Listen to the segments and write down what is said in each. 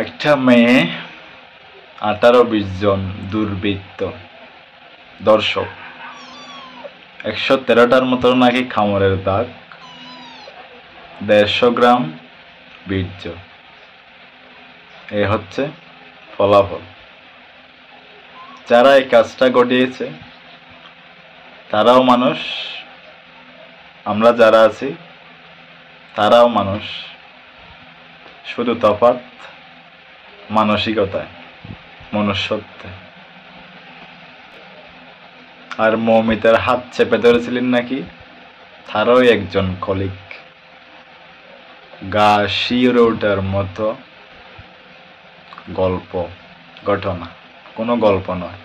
একটা মেয়ে 18-20 জন দুর্বৃত্ত দর্শক 113টার মতো নাকি খামরের দাগ, 150 গ্রাম বীর্য। এ হচ্ছে ফলাফল। যারা এই কাজটা ঘটিয়েছে তারাও মানুষ, আমরা যারা আছি তারাও মানুষ, শুধু তফাৎ মানসিকতায়, মনুষ্যত্বে। আর মৌমিতার হাত চেপে ধরেছিলেন নাকি তারও একজন কলিগ। গা শিউরে ওঠার মতো গল্প, ঘটনা, কোনো গল্প নয়।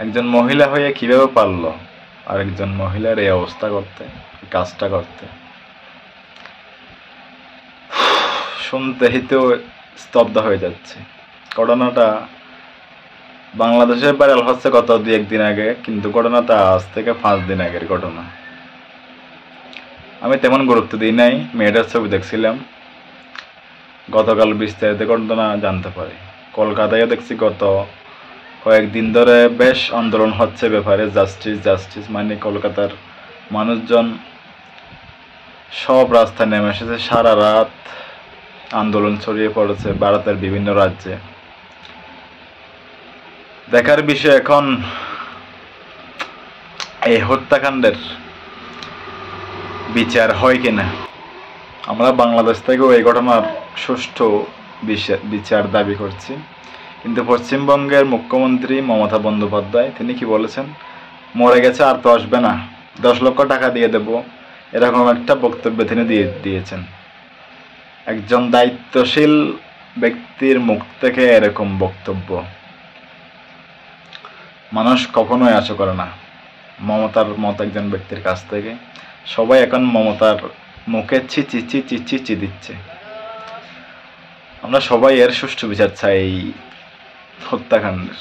একজন মহিলা হয়ে কিভাবে পারল আর একজন মহিলার এই অবস্থা করতে, কাজটা করতে? শুনতেই তো স্তব্ধ হয়ে যাচ্ছে। ঘটনাটা বাংলাদেশে ভাইরাল হচ্ছে গত 2-1 দিন আগে, কিন্তু ঘটনাটা আজ থেকে 5 দিন আগের ঘটনা। আমি তেমন গুরুত্ব দিই নাই, মেয়েটার ছবি দেখছিলাম। গতকাল বিস্তারিত ঘটনা জানতে পারি। কলকাতায় দেখছি গত কয়েকদিন ধরে বেশ আন্দোলন হচ্ছে ব্যাপারে, জাস্টিস জাস্টিস, মানে কলকাতার মানুষজন সব রাস্তায় নেমে এসেছে। সারা রাত আন্দোলন ছড়িয়ে পড়েছে ভারতের বিভিন্ন রাজ্যে। দেখার বিষয় এখন এই হত্যাকাণ্ডের বিচার হয় কিনা। আমরা বাংলাদেশ থেকেও এই ঘটনার সুষ্ঠু বিচার দাবি করছি, কিন্তু পশ্চিমবঙ্গের মুখ্যমন্ত্রী মমতা বন্দ্যোপাধ্যায় তিনি কি বলেছেন? মরে গেছে আর তো আসবে না, 10 লক্ষ টাকা দিয়ে দেব, এরকম একটা বক্তব্য তিনি দিয়েছেন। একজন দায়িত্বশীল ব্যক্তির মুখ থেকে এরকম বক্তব্য মানুষ কখনোই আশা করে না মমতার মতো একজন ব্যক্তির কাছ থেকে। সবাই এখন মমতার মুখে চিচি চিচি চিচি দিচ্ছে। আমরা সবাই এর সুষ্ঠু বিচার চাই হত্যাকাণ্ডের।